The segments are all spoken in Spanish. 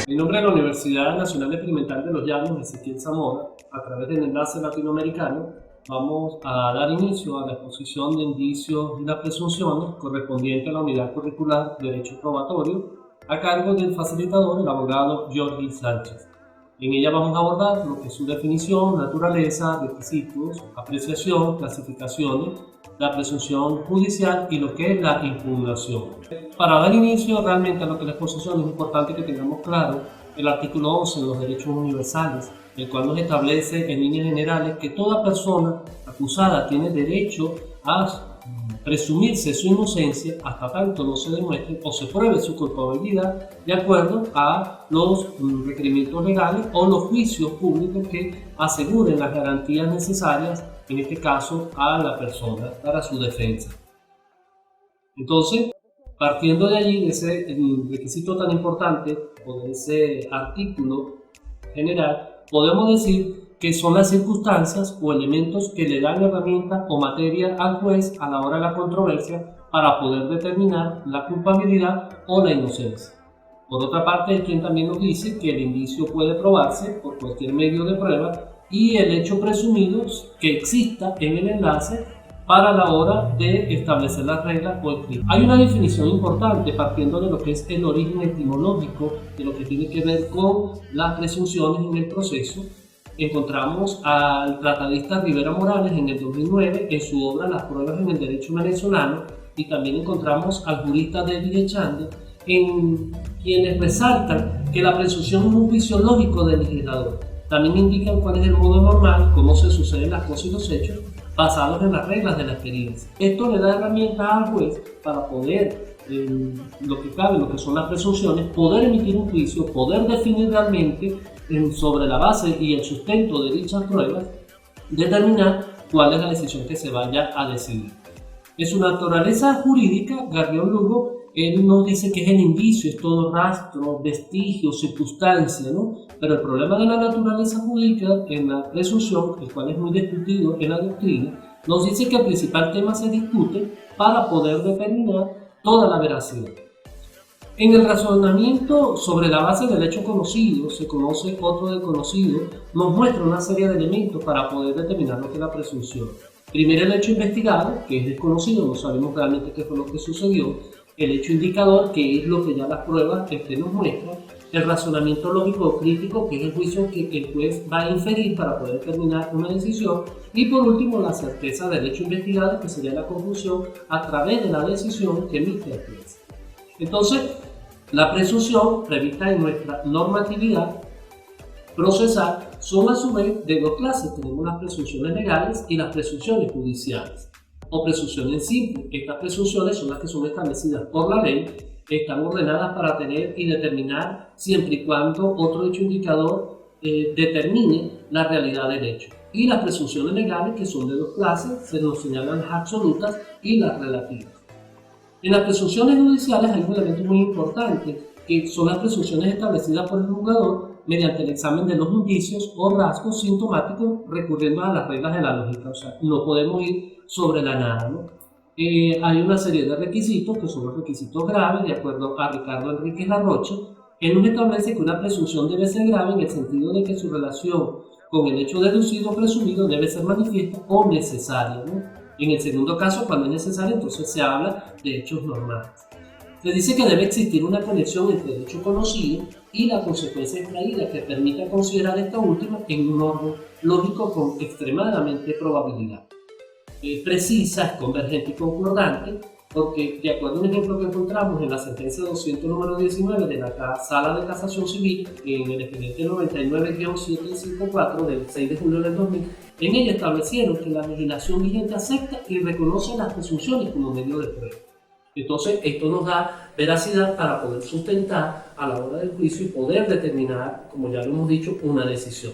En nombre de la Universidad Nacional Experimental de los Llanos, Ezequiel Zamora, a través del enlace latinoamericano, vamos a dar inicio a la exposición de indicios y las presunciones correspondiente a la unidad curricular Derecho Probatorio, a cargo del facilitador, el abogado Jorge Sánchez. En ella vamos a abordar lo que es su definición, naturaleza, requisitos, apreciación, clasificaciones, la presunción judicial y lo que es la impugnación. Para dar inicio realmente a lo que es la exposición es importante que tengamos claro el artículo 11 de los derechos universales, el cual nos establece en líneas generales que toda persona acusada tiene derecho a presumirse su inocencia hasta tanto no se demuestre o se pruebe su culpabilidad de acuerdo a los requerimientos legales o los juicios públicos que aseguren las garantías necesarias, en este caso a la persona, para su defensa. Entonces, partiendo de allí, de ese requisito tan importante o de ese artículo general, podemos decir que son las circunstancias o elementos que le dan herramienta o materia al juez a la hora de la controversia para poder determinar la culpabilidad o la inocencia. Por otra parte, hay quien también nos dice que el indicio puede probarse por cualquier medio de prueba y el hecho presumido que exista en el enlace para la hora de establecer las reglas o el crimen. Hay una definición importante partiendo de lo que es el origen etimológico de lo que tiene que ver con las presunciones en el proceso. Encontramos al tratadista Rivera Morales en el 2009 en su obra Las pruebas en el derecho venezolano, y también encontramos al jurista David Echande en quienes resaltan que la presunción es un juicio lógico del legislador. También indican cuál es el modo normal, cómo se suceden las cosas y los hechos, basados en las reglas de la experiencia. Esto le da herramientas al juez para poder, lo que cabe, lo que son las presunciones, poder emitir un juicio, poder definir realmente sobre la base y el sustento de dichas pruebas, determinar cuál es la decisión que se vaya a decidir. En su naturaleza jurídica, Garrión Lugo, él nos dice que es el indicio, es todo rastro, vestigio, circunstancia, ¿no? Pero el problema de la naturaleza jurídica en la presunción, el cual es muy discutido en la doctrina, nos dice que el principal tema se discute para poder determinar toda la veracidad. En el razonamiento sobre la base del hecho conocido, se conoce otro desconocido, nos muestra una serie de elementos para poder determinar lo que es la presunción. Primero, el hecho investigado, que es desconocido, no sabemos realmente qué fue lo que sucedió. El hecho indicador, que es lo que ya las pruebas nos muestran. El razonamiento lógico o crítico, que es el juicio que el juez va a inferir para poder determinar una decisión. Y por último, la certeza del hecho investigado, que sería la conclusión a través de la decisión que emite el juez. Entonces, la presunción prevista en nuestra normatividad procesal son a su vez de dos clases. Tenemos las presunciones legales y las presunciones judiciales o presunciones simples. Estas presunciones son las que son establecidas por la ley, están ordenadas para tener y determinar siempre y cuando otro hecho indicador determine la realidad del hecho. Y las presunciones legales, que son de dos clases, se nos señalan las absolutas y las relativas. En las presunciones judiciales hay un elemento muy importante, que son las presunciones establecidas por el juzgador mediante el examen de los indicios o rasgos sintomáticos recurriendo a las reglas de la lógica. O sea, no podemos ir sobre la nada, ¿no? Hay una serie de requisitos que son los requisitos graves, de acuerdo a Ricardo Enríquez Larrocha. Él nos establece que una presunción debe ser grave en el sentido de que su relación con el hecho deducido o presumido debe ser manifiesta o necesaria, ¿no? En el segundo caso, cuando es necesario, entonces se habla de hechos normales. Se dice que debe existir una conexión entre el hecho conocido y la consecuencia extraída que permita considerar esta última en un orden lógico con extremadamente probabilidad. Precisa, es convergente y concordante, porque de acuerdo a un ejemplo que encontramos en la sentencia 200 número 19 de la Sala de Casación Civil, en el expediente 99-754 del 6 de julio del 2000, en ella establecieron que la legislación vigente acepta y reconoce las presunciones como medio de prueba. Entonces, esto nos da veracidad para poder sustentar a la hora del juicio y poder determinar, como ya lo hemos dicho, una decisión.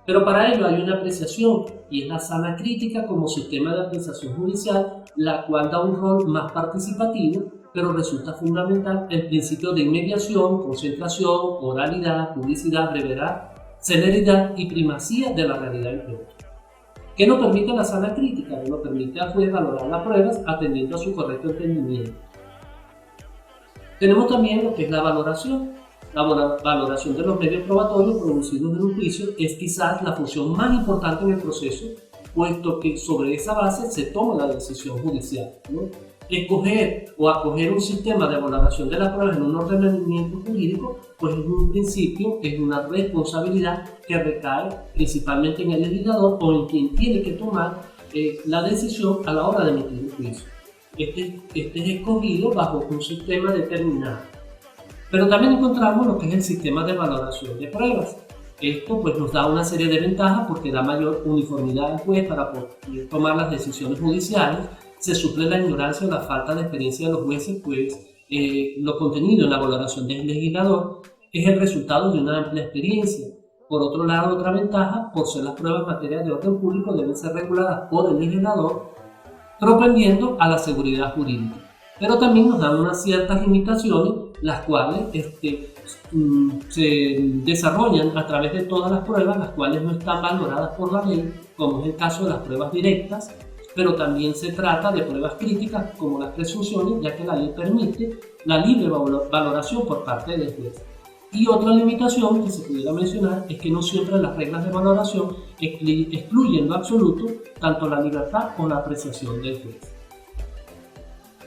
Pero para ello hay una apreciación, y es la sala crítica como sistema de apreciación judicial, la cual da un rol más participativo, pero resulta fundamental el principio de inmediación, concentración, oralidad, publicidad, brevedad, celeridad y primacía de la realidad del juego. ¿Qué nos permite la sala crítica? Nos permite al juez valorar las pruebas atendiendo a su correcto entendimiento. Tenemos también lo que es la valoración. la valoración de los medios probatorios producidos en un juicio es quizás la función más importante en el proceso, puesto que sobre esa base se toma la decisión judicial, ¿no? Escoger o acoger un sistema de valoración de las pruebas en un ordenamiento jurídico, pues es un principio, es una responsabilidad que recae principalmente en el legislador o en quien tiene que tomar la decisión a la hora de emitir un juicio. Este es escogido bajo un sistema determinado. Pero también encontramos lo que es el sistema de valoración de pruebas. Esto pues nos da una serie de ventajas porque da mayor uniformidad al juez para poder tomar las decisiones judiciales. Se suple la ignorancia o la falta de experiencia de los jueces, pues lo contenido en la valoración del legislador es el resultado de una amplia experiencia. Por otro lado, otra ventaja, por ser las pruebas en materia de orden público deben ser reguladas por el legislador, propendiendo a la seguridad jurídica. Pero también nos dan unas ciertas limitaciones, las cuales se desarrollan a través de todas las pruebas, las cuales no están valoradas por la ley, como es el caso de las pruebas directas, pero también se trata de pruebas críticas como las presunciones, ya que la ley permite la libre valoración por parte del juez. Y otra limitación que se pudiera mencionar es que no siempre las reglas de valoración excluyen en lo absoluto tanto la libertad como la apreciación del juez.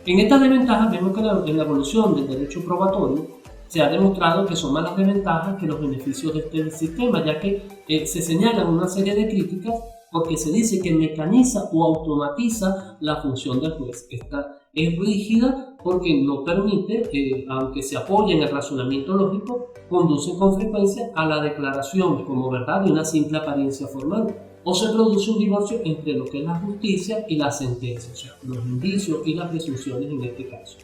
En estas desventajas vemos que en la evolución del derecho probatorio se ha demostrado que son más las desventajas que los beneficios de este sistema, ya que se señalan una serie de críticas porque se dice que mecaniza o automatiza la función del juez. Esta es rígida porque no permite, aunque se apoye en el razonamiento lógico, conduce con frecuencia a la declaración como verdad de una simple apariencia formal, o se produce un divorcio entre lo que es la justicia y la sentencia, o sea, los indicios y las presunciones en este caso.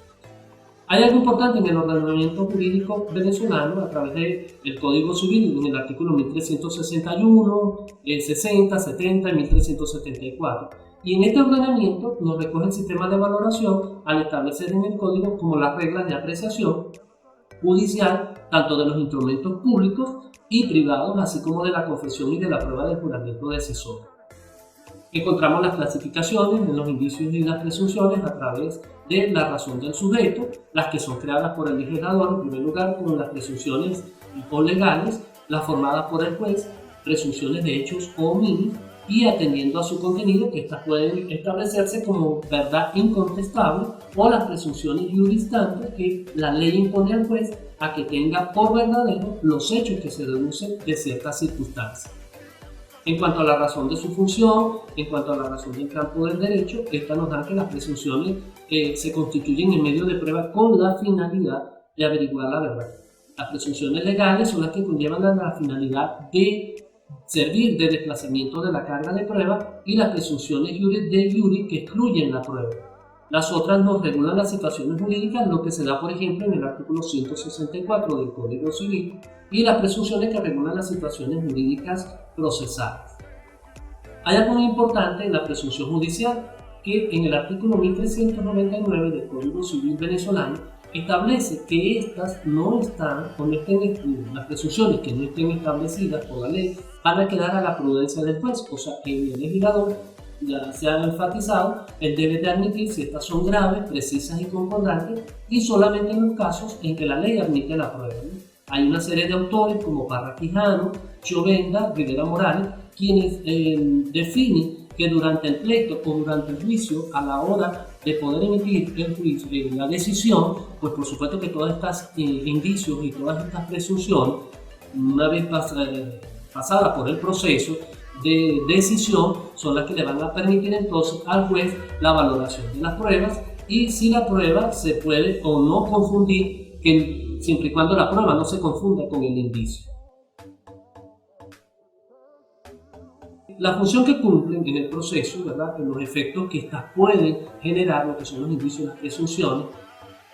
Hay algo importante en el ordenamiento jurídico venezolano a través del Código Civil, en el artículo 1361, 60, 70 y 1374. Y en este ordenamiento nos recoge el sistema de valoración al establecer en el Código como las reglas de apreciación judicial, tanto de los instrumentos públicos y privados, así como de la confesión y de la prueba del juramento decisorio. Encontramos las clasificaciones de los indicios y las presunciones a través de la razón del sujeto, las que son creadas por el legislador en primer lugar, como las presunciones o legales, las formadas por el juez, presunciones de hechos o hominios, y atendiendo a su contenido, que estas pueden establecerse como verdad incontestable, o las presunciones jurisdistantes que la ley impone al juez a que tenga por verdadero los hechos que se deducen de ciertas circunstancias. En cuanto a la razón de su función, en cuanto a la razón del campo del derecho, esta nos da que las presunciones se constituyen en medio de prueba con la finalidad de averiguar la verdad. Las presunciones legales son las que conllevan la finalidad de servir de desplazamiento de la carga de prueba, y las presunciones de jure que excluyen la prueba. Las otras nos regulan las situaciones jurídicas, lo que se da por ejemplo en el artículo 164 del Código Civil, y las presunciones que regulan las situaciones jurídicas procesales. Hay algo muy importante en la presunción judicial, que en el artículo 1399 del Código Civil venezolano establece que estas no están, o no estén, las presunciones que no estén establecidas por la ley van a quedar a la prudencia del juez, o sea, que el legislador ya se ha enfatizado, él debe de admitir si estas son graves, precisas y concordantes, y solamente en los casos en que la ley admite la prueba, ¿no? Hay una serie de autores como Parra Quijano, Chovenda, Rivera Morales, quienes definen que durante el pleito o durante el juicio, a la hora de poder emitir el juicio, la decisión, pues por supuesto que todas estas indicios y todas estas presunciones, una vez pasada por el proceso de decisión, son las que le van a permitir entonces al juez la valoración de las pruebas, y si la prueba se puede o no confundir, siempre y cuando la prueba no se confunda con el indicio. La función que cumplen en el proceso, ¿verdad?, en los efectos que estas pueden generar, lo que son los indicios y las presunciones,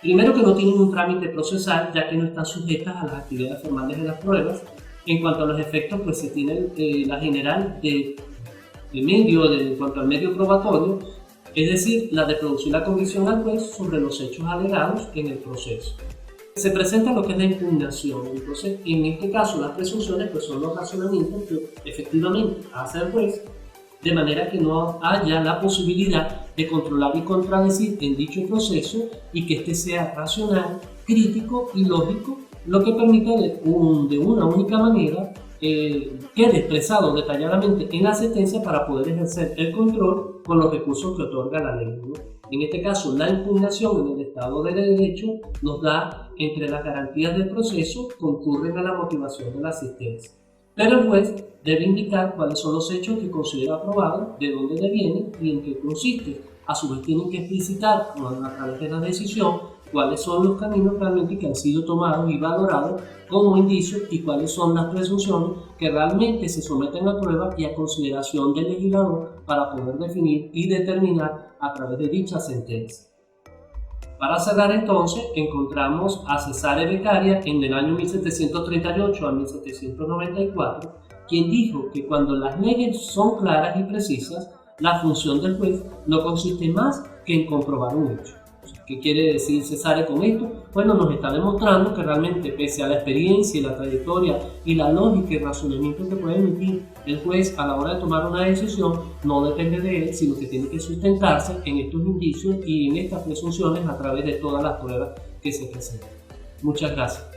primero que no tienen un trámite procesal, ya que no están sujetas a las actividades formales de las pruebas. En cuanto a los efectos, pues se tiene la general en cuanto al medio probatorio, es decir, la de producir la convicción al juez sobre los hechos alegados en el proceso. Se presenta lo que es la impugnación. Entonces, en este caso, las presunciones pues son los razonamientos que efectivamente hace el juez, de manera que no haya la posibilidad de controlar y contradecir en dicho proceso, y que éste sea racional, crítico y lógico, lo que permite de una única manera quede expresado detalladamente en la sentencia para poder ejercer el control con los recursos que otorga la ley, ¿no? En este caso, la impugnación en el Estado de Derecho nos da, entre las garantías del proceso, concurren a la motivación de la asistencia. Pero el juez debe indicar cuáles son los hechos que considera probados, de dónde devienen y en qué consiste. A su vez, tienen que explicitar a través de la decisión cuáles son los caminos realmente que han sido tomados y valorados como indicios y cuáles son las presunciones que realmente se someten a prueba y a consideración del legislador para poder definir y determinar a través de dicha sentencia. Para cerrar entonces, encontramos a Cesare Beccaria en el año 1738 a 1794, quien dijo que cuando las leyes son claras y precisas, la función del juez no consiste más que en comprobar un hecho. ¿Qué quiere decir Cesare con esto? Bueno, nos está demostrando que realmente, pese a la experiencia y la trayectoria y la lógica y razonamiento que puede emitir el juez a la hora de tomar una decisión, no depende de él, sino que tiene que sustentarse en estos indicios y en estas presunciones a través de todas las pruebas que se presentan. Muchas gracias.